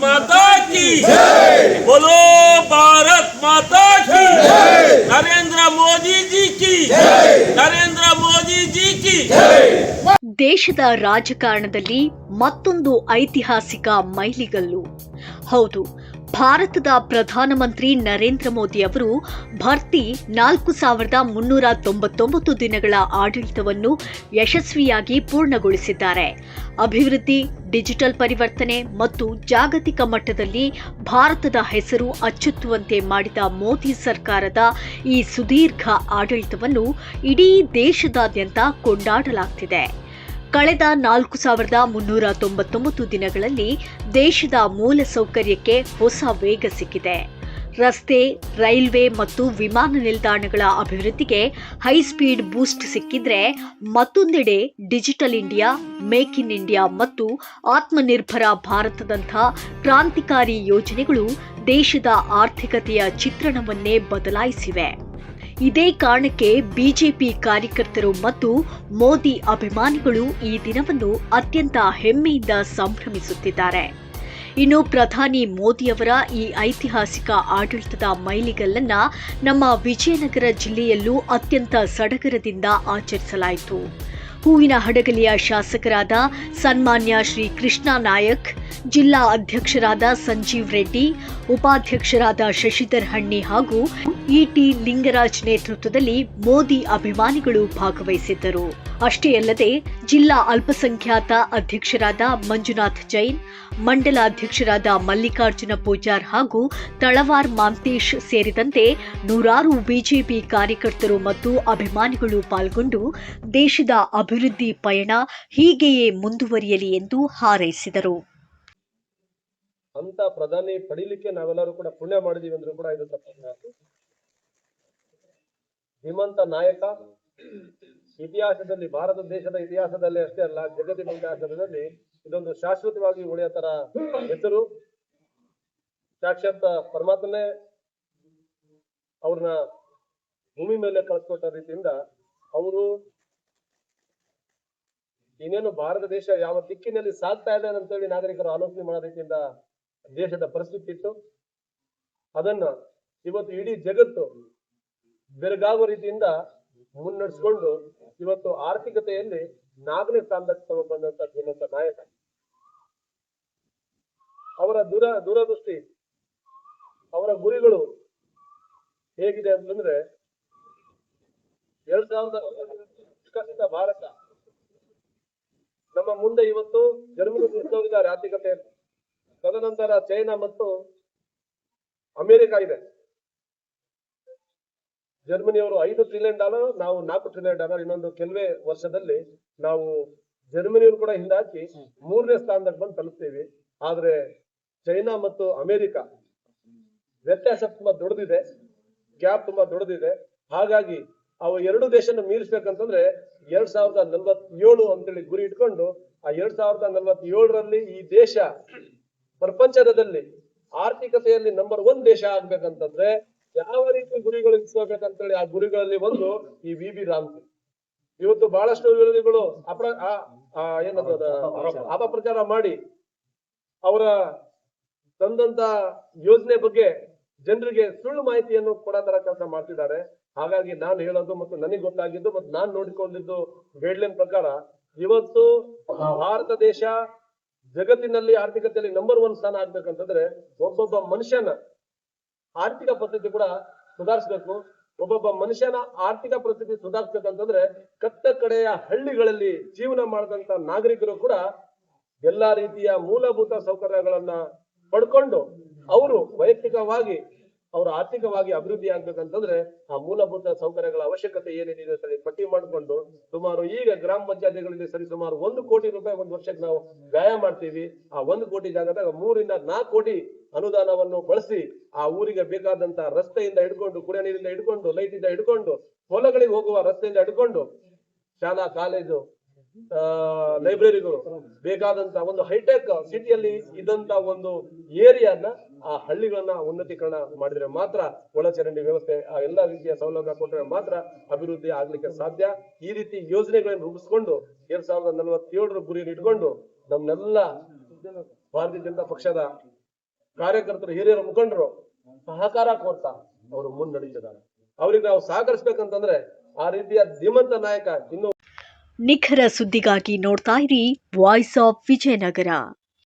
माता की बोलो भारत माता की नरेंद्र मोदी जी की नरेंद्र मोदी जी की ದೇಶದ ರಾಜಕಾರಣದಲ್ಲಿ ಮತ್ತೊಂದು ಐತಿಹಾಸಿಕ ಮೈಲಿಗಲ್ಲು. ಹೌದು, ಭಾರತದ ಪ್ರಧಾನಮಂತ್ರಿ ನರೇಂದ್ರ ಮೋದಿ ಅವರು ಭರ್ತಿ 4399 ದಿನಗಳ ಆಡಳಿತವನ್ನು ಯಶಸ್ವಿಯಾಗಿ ಪೂರ್ಣಗೊಳಿಸಿದ್ದಾರೆ. ಅಭಿವೃದ್ಧಿ, ಡಿಜಿಟಲ್ ಪರಿವರ್ತನೆ ಮತ್ತು ಜಾಗತಿಕ ಮಟ್ಟದಲ್ಲಿ ಭಾರತದ ಹೆಸರು ಅಚ್ಚೊತ್ತುವಂತೆ ಮಾಡಿದ ಮೋದಿ ಸರ್ಕಾರದ ಈ ಸುದೀರ್ಘ ಆಡಳಿತವನ್ನು ಇಡೀ ದೇಶದಾದ್ಯಂತ ಕೊಂಡಾಡಲಾಗುತ್ತಿದೆ. ಕಳೆದ 4399 ದಿನಗಳಲ್ಲಿ ದೇಶದ ಮೂಲಸೌಕರ್ಯಕ್ಕೆ ಹೊಸ ವೇಗ ಸಿಕ್ಕಿದೆ. ರಸ್ತೆ, ರೈಲ್ವೆ ಮತ್ತು ವಿಮಾನ ನಿಲ್ದಾಣಗಳ ಅಭಿವೃದ್ಧಿಗೆ ಹೈಸ್ಪೀಡ್ ಬೂಸ್ಟ್ ಸಿಕ್ಕಿದ್ರೆ, ಮತ್ತೊಂದೆಡೆ digital India, make in India ಮತ್ತು ಆತ್ಮನಿರ್ಭರ ಭಾರತದಂಥ ಕ್ರಾಂತಿಕಾರಿ ಯೋಜನೆಗಳು ದೇಶದ ಆರ್ಥಿಕತೆಯ ಚಿತ್ರಣವನ್ನೇ ಬದಲಾಯಿಸಿವೆ. ಇದೇ ಕಾರಣಕ್ಕೆ ಬಿಜೆಪಿ ಕಾರ್ಯಕರ್ತರು ಮತ್ತು ಮೋದಿ ಅಭಿಮಾನಿಗಳು ಈ ದಿನವನ್ನು ಅತ್ಯಂತ ಹೆಮ್ಮೆಯಿಂದ ಸಂಭ್ರಮಿಸುತ್ತಿದ್ದಾರೆ. ಇನ್ನು ಪ್ರಧಾನಿ ಮೋದಿಯವರ ಈ ಐತಿಹಾಸಿಕ ಆಡಳಿತದ ಮೈಲಿಗಲ್ಲನ್ನ ನಮ್ಮ ವಿಜಯನಗರ ಜಿಲ್ಲೆಯಲ್ಲೂ ಅತ್ಯಂತ ಸಡಗರದಿಂದ ಆಚರಿಸಲಾಯಿತು. ಹೂವಿನ ಹಡಗಲಿಯ ಶಾಸಕರಾದ ಸನ್ಮಾನ್ಯ ಶ್ರೀ ಕೃಷ್ಣ ನಾಯಕ್, ಜಿಲ್ಲಾ ಅಧ್ಯಕ್ಷರಾದ ಸಂಜೀವ್ ರೆಡ್ಡಿ, ಉಪಾಧ್ಯಕ್ಷರಾದ ಶಶಿಧರ್ ಹಣ್ಣಿ ಹಾಗೂ ಇಟಿ ಲಿಂಗರಾಜ್ ನೇತೃತ್ವದಲ್ಲಿ ಮೋದಿ ಅಭಿಮಾನಿಗಳು ಭಾಗವಹಿಸಿದ್ದರು. ಅಷ್ಟೇ ಅಲ್ಲದೆ ಜಿಲ್ಲಾ ಅಲ್ಪಸಂಖ್ಯಾತ ಅಧ್ಯಕ್ಷರಾದ ಮಂಜುನಾಥ್ ಜೈನ್, ಮಂಡಲ ಅಧ್ಯಕ್ಷರಾದ ಮಲ್ಲಿಕಾರ್ಜುನ ಪೂಜಾರ್ ಹಾಗೂ ತಳವಾರ್ ಮಾಂತೇಶ್ ಸೇರಿದಂತೆ ನೂರಾರು ಬಿಜೆಪಿ ಕಾರ್ಯಕರ್ತರು ಮತ್ತು ಅಭಿಮಾನಿಗಳು ಪಾಲ್ಗೊಂಡು ದೇಶದ ಅಭಿವೃದ್ಧಿ ಪಯಣ ಹೀಗೆಯೇ ಮುಂದುವರಿಯಲಿ ಎಂದು ಹಾರೈಸಿದರು. ಅಂತ ಪ್ರಧಾನಿ ಪಡಿಲಿಕ್ಕೆ ನಾವೆಲ್ಲರೂ ಕೂಡ ಪುಣ್ಯ ಮಾಡಿದೀವಿ ಅಂದ್ರೂ ಕೂಡ ಇದು ತಪ್ಪಿಲ್ಲ. ಧೀಮಂತ ನಾಯಕ ಇತಿಹಾಸದಲ್ಲಿ, ಭಾರತ ದೇಶದ ಇತಿಹಾಸದಲ್ಲಿ ಅಷ್ಟೇ ಅಲ್ಲ, ಜಗತ್ತಿನ ಇತಿಹಾಸದಲ್ಲಿ ಇದೊಂದು ಶಾಶ್ವತವಾಗಿ ಉಳಿಯೋ ತರ ಹೆಸರು. ಸಾಕ್ಷಾತ್ ಪರಮಾತ್ಮನೇ ಅವ್ರನ್ನ ಭೂಮಿ ಮೇಲೆ ಕಳಿಸ್ಕೊಟ್ಟ ರೀತಿಯಿಂದ ಅವರು ಇನ್ನೇನು ಭಾರತ ದೇಶ ಯಾವ ದಿಕ್ಕಿನಲ್ಲಿ ಸಾಗ್ತಾ ಇದೆ ಅಂತೇಳಿ ನಾಗರಿಕರು ಆಲೋಚನೆ ಮಾಡೋ ರೀತಿಯಿಂದ ದೇಶದ ಪರಿಸ್ಥಿತಿ ಇತ್ತು. ಅದನ್ನ ಇವತ್ತು ಇಡೀ ಜಗತ್ತು ಬೆರಗಾಗುವ ರೀತಿಯಿಂದ ಮುನ್ನಡೆಸ್ಕೊಂಡು ಇವತ್ತು ಆರ್ಥಿಕತೆಯಲ್ಲಿ 4ನೇ ಸ್ಥಾನದಲ್ಲಿ ತಗೊಂಡ್ಬಂದಂತ ಧೀಮಂತ ನಾಯಕ. ಅವರ ದೂರದೃಷ್ಟಿ, ಅವರ ಗುರಿಗಳು ಹೇಗಿದೆ ಅಂತಂದ್ರೆ 2000 ಭಾರತ ನಮ್ಮ ಮುಂದೆ ಇವತ್ತು ಜರ್ಮನಿ ನಿಂತೋಗಿದ್ದಾರೆ ಆರ್ಥಿಕತೆಯಲ್ಲಿ. ತದನಂತರ ಚೈನಾ ಮತ್ತು ಅಮೆರಿಕ ಇದೆ. ಜರ್ಮನಿಯವರು $5 ಟ್ರಿಲಿಯನ್, ನಾವು $4 ಟ್ರಿಲಿಯನ್. ಇನ್ನೊಂದು ಕೆಲವೇ ವರ್ಷದಲ್ಲಿ ನಾವು ಜರ್ಮನಿಯವರು ಕೂಡ ಹಿಂದಾಕಿ 3ನೇ ಸ್ಥಾನದಲ್ಲಿ ಬಂದು ತಲುಪ್ತೀವಿ. ಆದ್ರೆ ಚೈನಾ ಮತ್ತು ಅಮೆರಿಕ ವ್ಯತ್ಯಾಸ ತುಂಬಾ ದೊಡ್ಡದಿದೆ, ಗ್ಯಾಪ್ ತುಂಬಾ ದೊಡ್ಡದಿದೆ. ಹಾಗಾಗಿ ಅವು ಎರಡು ದೇಶನ ಮೀರಿಸ್ಬೇಕಂತಂದ್ರೆ 2047 ಅಂತೇಳಿ ಗುರಿ ಇಟ್ಕೊಂಡು ಆ 2047ರಲ್ಲಿ ಈ ದೇಶ ಪ್ರಪಂಚದಲ್ಲಿ ಆರ್ಥಿಕತೆಯಲ್ಲಿ ನಂಬರ್ 1 ದೇಶ ಆಗ್ಬೇಕಂತಂದ್ರೆ ಯಾವ ರೀತಿ ಗುರಿಗಳು ಇಸ್ಕೋಬೇಕಂತೇಳಿ ಆ ಗುರಿಗಳಲ್ಲಿ ಒಂದು ಈ ವಿ ರಾಮ್ಜಿ. ಇವತ್ತು ಬಹಳಷ್ಟು ವಿರೋಧಿಗಳು ಅಪಪ್ರಚಾರ ಮಾಡಿ ಅವರ ತಂದಂತ ಯೋಜನೆ ಬಗ್ಗೆ ಜನರಿಗೆ ಸುಳ್ಳು ಮಾಹಿತಿಯನ್ನು ಕೊಡೋ ತರ ಕೆಲಸ ಮಾಡ್ತಿದ್ದಾರೆ. ಹಾಗಾಗಿ ನಾನು ಹೇಳೋದು ಮತ್ತು ನನಗೆ ಗೊತ್ತಾಗಿದ್ದು ಮತ್ತು ನಾನು ನೋಡಿಕೊಂಡಿದ್ದು ಗೈಡ್ಲೈನ್ ಪ್ರಕಾರ ಇವತ್ತು ಭಾರತ ದೇಶ ಜಗತ್ತಿನಲ್ಲಿ ಆರ್ಥಿಕತೆಯಲ್ಲಿ ನಂಬರ್ 1 ಸ್ಥಾನ ಆಗ್ಬೇಕಂತಂದ್ರೆ ಒಬ್ಬೊಬ್ಬ ಮನುಷ್ಯನ ಆರ್ಥಿಕ ಪರಿಸ್ಥಿತಿ ಕೂಡ ಸುಧಾರಿಸ್ಬೇಕು. ಒಬ್ಬೊಬ್ಬ ಮನುಷ್ಯನ ಆರ್ಥಿಕ ಪರಿಸ್ಥಿತಿ ಸುಧಾರಿಸ್ಬೇಕಂತಂದ್ರೆ ಕಟ್ಟ ಕಡೆಯ ಹಳ್ಳಿಗಳಲ್ಲಿ ಜೀವನ ಮಾಡಿದಂತ ನಾಗರಿಕರು ಕೂಡ ಎಲ್ಲಾ ರೀತಿಯ ಮೂಲಭೂತ ಸೌಕರ್ಯಗಳನ್ನ ಪಡ್ಕೊಂಡು ಅವರು ವೈಯಕ್ತಿಕವಾಗಿ ಅವರು ಆರ್ಥಿಕವಾಗಿ ಅಭಿವೃದ್ಧಿ ಆಗ್ಬೇಕಂತಂದ್ರೆ ಆ ಮೂಲಭೂತ ಸೌಕರ್ಯಗಳ ಅವಶ್ಯಕತೆ ಏನೇನಿದೆ ಸರಿ ಪಟ್ಟಿ ಮಾಡಿಕೊಂಡು ಸುಮಾರು ಈಗ ಗ್ರಾಮ ಪಂಚಾಯತಿಗಳಲ್ಲಿ ಸರಿ ಸುಮಾರು 1 ಕೋಟಿ ರೂಪಾಯಿ ಒಂದು ವರ್ಷಕ್ಕೆ ನಾವು ವ್ಯಯ ಮಾಡ್ತೀವಿ. ಆ 1 ಕೋಟಿ ಜಾಗದಾಗ 3 ರಿಂದ 4 ಕೋಟಿ ಅನುದಾನವನ್ನು ಬಳಸಿ ಆ ಊರಿಗೆ ಬೇಕಾದಂತ ರಸ್ತೆಯಿಂದ ಹಿಡ್ಕೊಂಡು, ಕುಡಿಯ ನೀರಿಂದ ಹಿಡ್ಕೊಂಡು, ಲೈಟ್ ಇಂದ ಹಿಡ್ಕೊಂಡು, ಹೊಲಗಳಿಗೆ ಹೋಗುವ ರಸ್ತೆಯಿಂದ ಹಿಡ್ಕೊಂಡು, ಶಾಲಾ ಕಾಲೇಜು, ಲೈಬ್ರರಿಗಳು ಬೇಕಾದಂತ ಒಂದು ಹೈಟೆಕ್ ಸಿಟಿಯಲ್ಲಿ ಇದ್ದಂತ ಒಂದು ಏರಿಯಾನ ಆ ಹಳ್ಳಿಗಳನ್ನ ಉನ್ನತೀಕರಣ ಮಾಡಿದ್ರೆ ಮಾತ್ರ, ಒಳಚರಂಡಿ ವ್ಯವಸ್ಥೆ, ಆ ಎಲ್ಲಾ ರೀತಿಯ ಸೌಲಭ್ಯ ಕೊಟ್ಟರೆ ಮಾತ್ರ ಅಭಿವೃದ್ಧಿ ಆಗ್ಲಿಕ್ಕೆ ಸಾಧ್ಯ. ಈ ರೀತಿ ಯೋಜನೆಗಳನ್ನು ರೂಪಿಸ್ಕೊಂಡು 2047 ಗುರಿಯನ್ನು ಇಟ್ಕೊಂಡು ನಮ್ನೆಲ್ಲ ಭಾರತೀಯ ಜನತಾ ಪಕ್ಷದ ಕಾರ್ಯಕರ್ತರು, ಹಿರಿಯರ ಮುಖಂಡರು ಸಹಕಾರ ಕೋರ್ತಾ ಅವರು ಮುನ್ನಡೆಸಿದ್ದಾರೆ. ಅವ್ರಿಗೆ ನಾವು ಸಹಕರಿಸ್ಬೇಕಂತಂದ್ರೆ ಆ ರೀತಿಯ ಧೀಮಂತ ನಾಯಕ ಇನ್ನು ನಿಖರ ಸುದ್ದಿಗಾಗಿ ನೋಡ್ತಾ ಇರಿ ವಾಯ್ಸ್ ಆಫ್ ವಿಜಯನಗರ.